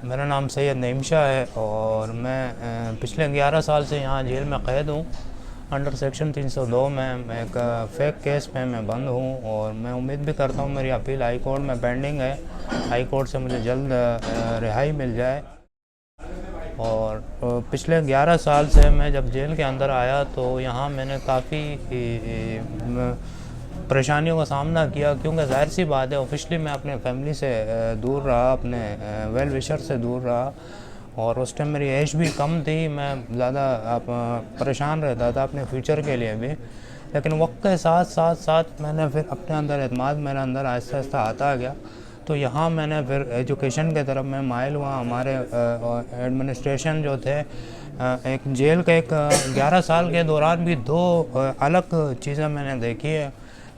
میرا نام سید نعیم شاہ ہے اور میں پچھلے 11 سال سے یہاں جیل میں قید ہوں۔ انڈر سیکشن 302 میں ایک فیک کیس میں بند ہوں اور میں امید بھی کرتا ہوں میری اپیل ہائی کورٹ میں پینڈنگ ہے، ہائی کورٹ سے مجھے جلد رہائی مل جائے۔ اور پچھلے 11 سال سے میں جب جیل کے اندر آیا تو یہاں میں نے کافی پریشانیوں کا سامنا کیا، کیونکہ ظاہر سی بات ہے آفیشلی میں اپنے فیملی سے دور رہا، اپنے ویل وشر سے دور رہا، اور اس ٹائم میری ایج بھی کم تھی، میں زیادہ پریشان رہتا تھا اپنے فیوچر کے لیے بھی۔ لیکن وقت کے ساتھ میں نے پھر اپنے اندر اعتماد میرا اندر آہستہ آہستہ آتا گیا، تو یہاں میں نے پھر ایجوکیشن کے طرف میں مائل ہوا۔ ہمارے ایڈمنسٹریشن جو تھے، ایک جیل کے 11 سال کے دوران بھی 2 الگ چیزیں میں نے دیکھی ہے۔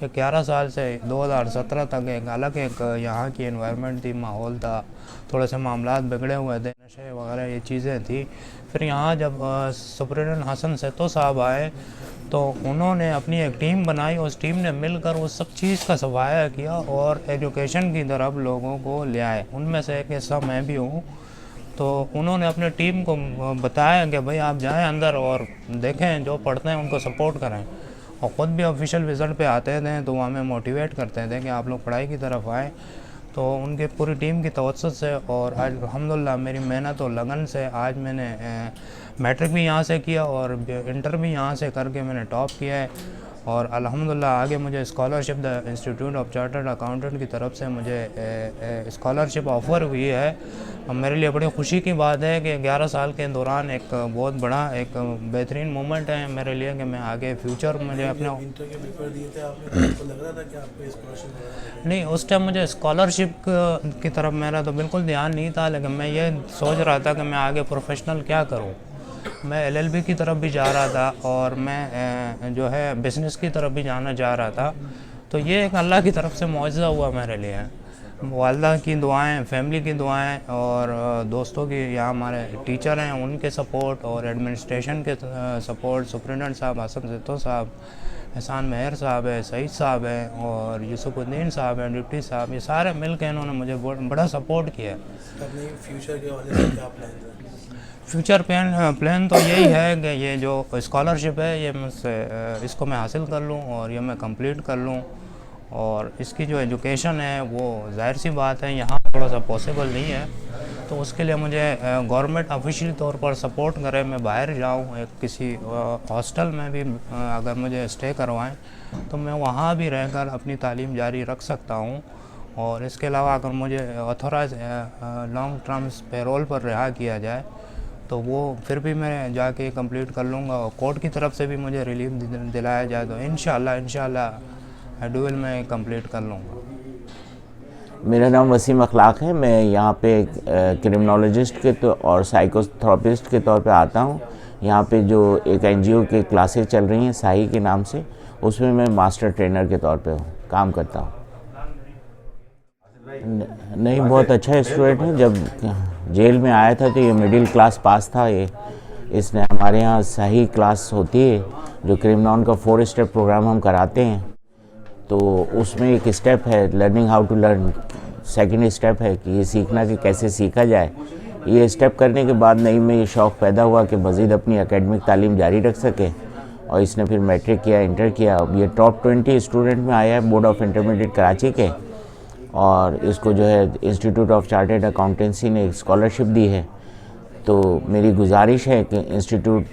11 سال سے 2017 تک ایک الگ یہاں کی انوائرمنٹ تھی، ماحول تھا، تھوڑے سے معاملات بگڑے ہوئے تھے، نشے وغیرہ یہ چیزیں تھی۔ پھر یہاں جب سپرنٹنڈنٹ حسن سیتو صاحب آئے تو انہوں نے اپنی ایک ٹیم بنائی، اس ٹیم نے مل کر اس سب چیز کا صفایا کیا اور ایجوکیشن کی طرف لوگوں کو لے آئے۔ ان میں سے ایک حصہ میں بھی ہوں۔ تو انہوں نے اپنے ٹیم کو بتایا کہ بھئی آپ جائیں اندر اور دیکھیں، جو پڑھتے ہیں ان کو سپورٹ کریں، اور خود بھی آفیشیل وزٹ پہ آتے تھے تو وہ ہمیں موٹیویٹ کرتے تھے کہ آپ لوگ پڑھائی کی طرف آئیں۔ تو ان کے پوری ٹیم کی توسط سے اور آج الحمدللہ میری محنت اور لگن سے آج میں نے میٹرک بھی یہاں سے کیا اور انٹر بھی یہاں سے کر کے میں نے ٹاپ کیا ہے، اور الحمدللہ آگے مجھے scholarship the institute of chartered accountant کی طرف سے مجھے اسکالرشپ آفر ہوئی ہے۔ میرے لیے بڑی خوشی کی بات ہے کہ 11 سال کے دوران ایک بہت بڑا ایک بہترین مومنٹ ہے میرے لیے کہ میں آگے فیوچر مجھے اپنا نہیں، اس ٹائم مجھے اسکالرشپ کی طرف میرا تو بالکل دھیان نہیں تھا، لیکن میں یہ سوچ رہا تھا کہ میں آگے پروفیشنل کیا کروں۔ میں LLB کی طرف بھی جا رہا تھا اور میں جو ہے بزنس کی طرف بھی جانا چاہ رہا تھا۔ تو یہ ایک اللہ کی طرف سے معجزہ ہوا میرے لیے، والدہ کی دعائیں، فیملی کی دعائیں اور دوستوں کی، یہاں ہمارے ٹیچر ہیں ان کے سپورٹ اور ایڈمنسٹریشن کے سپورٹ، سپرنٹنڈنٹ صاحب حسن سیتو صاحب، احسان مہر صاحب ہے، سعید صاحب ہیں اور یوسف الدین صاحب ہیں ڈپٹی صاحب، یہ سارے مل کے انہوں نے مجھے بڑا سپورٹ کیا۔ اپنے فیوچر کے حوالے سے کیا پلان ہے؟ فیوچر پلان تو یہی ہے کہ یہ جو اسکالرشپ ہے یہ اس کو میں حاصل کر لوں اور یہ میں کمپلیٹ کر لوں، اور اس کی جو ایجوکیشن ہے وہ ظاہر سی بات ہے یہاں تھوڑا سا پاسبل نہیں ہے، تو اس کے لیے مجھے گورنمنٹ آفیشیل طور پر سپورٹ کرے، میں باہر جاؤں، ایک کسی ہاسٹل میں بھی اگر مجھے اسٹے کروائیں تو میں وہاں بھی رہ کر اپنی تعلیم جاری رکھ سکتا ہوں۔ اور اس کے علاوہ اگر مجھے آتھورائز لانگ ٹرمز پیرول پر رہا کیا جائے تو وہ پھر بھی میں جا کے کمپلیٹ کر لوں گا، اور کورٹ کی طرف سے بھی مجھے ریلیف دلایا جائے تو انشاءاللہ ڈویل میں کمپلیٹ کر لوں گا۔ میرا نام وسیم اخلاق ہے، میں یہاں پہ کرمنالوجسٹ کے اور سائیکو تھراپسٹ کے طور پہ آتا ہوں۔ یہاں پہ جو ایک NGO کے کلاسز چل رہی ہیں ساہی کے نام سے، اس میں میں ماسٹر ٹرینر کے طور پہ کام کرتا ہوں۔ نہیں، بہت اچھا اسٹوڈنٹ ہے۔ جب جیل میں آیا تھا تو یہ مڈل کلاس پاس تھا۔ اس نے ہمارے یہاں صحیح کلاس ہوتی ہے جو کرمنال کا 4 اسٹیپ پروگرام ہم کراتے ہیں، تو اس میں ایک اسٹیپ ہے learning how to learn, second step ہے کہ یہ سیکھنا کہ کیسے سیکھا جائے۔ یہ اسٹیپ کرنے کے بعد نئی میں یہ شوق پیدا ہوا کہ مزید اپنی اکیڈمک تعلیم جاری رکھ سکے، اور اس نے پھر میٹرک کیا، انٹر کیا۔ اب یہ ٹاپ 20 اسٹوڈنٹ میں آیا ہے بورڈ آف انٹرمیڈیٹ کراچی کے، اور اس کو جو ہے انسٹیٹیوٹ آف چارٹرڈ اکاؤنٹنسی نے اسکالرشپ دی ہے۔ تو میری گزارش ہے کہ انسٹیٹیوٹ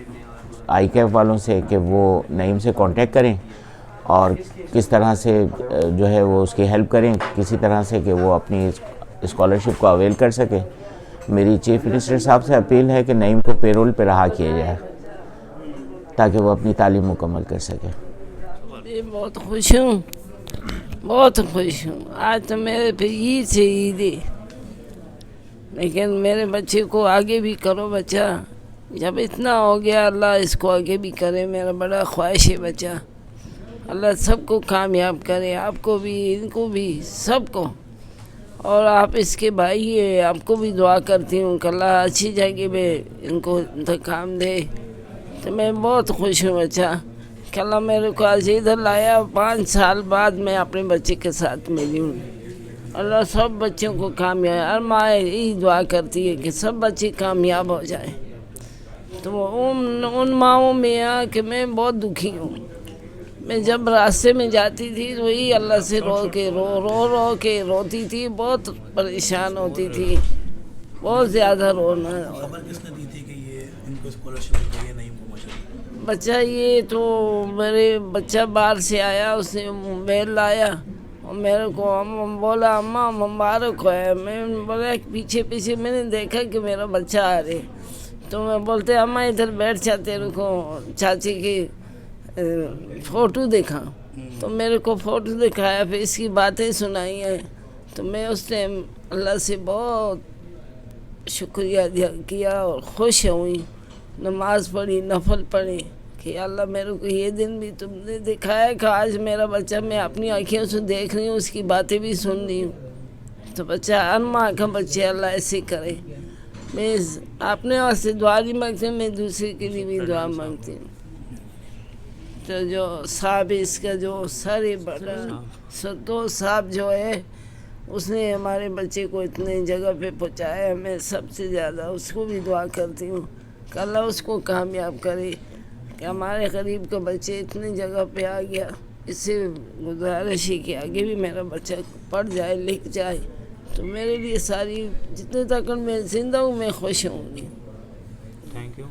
ICAF والوں سے کہ وہ نعیم سے کانٹیکٹ کریں اور کس طرح سے جو ہے وہ اس کی ہیلپ کریں کسی طرح سے کہ وہ اپنی اسکالرشپ کو اویل کر سکے۔ میری چیف منسٹر صاحب سے اپیل ہے کہ نعیم کو پیرول پہ رہا کیا جائے تاکہ وہ اپنی تعلیم مکمل کر سکے۔ بہت خوش ہوں، بہت خوش ہوں۔ آج تو میرے پہ عید سے عید ہے، لیکن میرے بچے کو آگے بھی کرو بچہ، جب اتنا ہو گیا اللہ اس کو آگے بھی کرے، میرا بڑا خواہش ہے بچہ، اللہ سب کو کامیاب کرے، آپ کو بھی، ان کو بھی، سب کو۔ اور آپ اس کے بھائی ہیں، آپ کو بھی دعا کرتی ہوں کہ اللہ اچھی جگہ پہ ان کو انتقام دے۔ تو میں بہت خوش ہوں بچہ کہ اللہ میرے کو آج ادھر لایا، 5 سال بعد میں اپنے بچے کے ساتھ ملی ہوں، اللہ سب بچوں کو کامیاب، ہر ماں یہی دعا کرتی ہے کہ سب بچے کامیاب ہو جائیں. تو ان ماؤں میں کہ میں بہت دکھی ہوں. میں جب راستے میں جاتی تھی تو وہی اللہ سے رو کے روتی تھی، بہت پریشان ہوتی تھی، بہت زیادہ رونا. خبر کس نے دی تھی کہ یہ ان کو اسکالرشپ مل گئی ہے؟ نہیں ماشاء بچہ یہ تو میرے بچہ باہر سے آیا، اس نے موبائل لایا اور میرے کو بولا اماں مبارک ہے. میں بولا پیچھے میں نے دیکھا کہ میرا بچہ آ رہے، تو میں بولتے اماں ادھر بیٹھ جا، تیرے کو چاچی کی فوٹو دکھا. تو میرے کو فوٹو دکھایا، پھر اس کی باتیں سنائی ہیں. تو میں اس ٹائم اللہ سے بہت شکریہ کیا اور خوش ہوئی. نماز پڑھی، نفل پڑھی کہ اللہ میرے کو یہ دن بھی تم نے دکھایا کہ آج میرا بچہ میں اپنی آنکھوں سے دیکھ رہی ہوں، اس کی باتیں بھی سن رہی ہوں. تو بچہ ہر ماں کا بچے اللہ ایسے کرے. میں اپنے واسطے دعا نہیں مانگتی ہوں، میں دوسرے کے لیے بھی دعا مانگتی ہوں. تو جو صاحب اس کا جو سر بڑا ستو صاحب جو ہے، اس نے ہمارے بچے کو اتنے جگہ پہ پہنچایا. میں سب سے زیادہ اس کو بھی دعا کرتی ہوں کہ اللہ اس کو کامیاب کرے کہ ہمارے غریب کا بچے اتنی جگہ پہ آ گیا. اس سے گزارش ہے کہ آگے بھی میرا بچہ پڑھ جائے، لکھ جائے. تو میرے لیے ساری جتنے تک میں زندہ ہوں میں خوش ہوں گی. Thank you.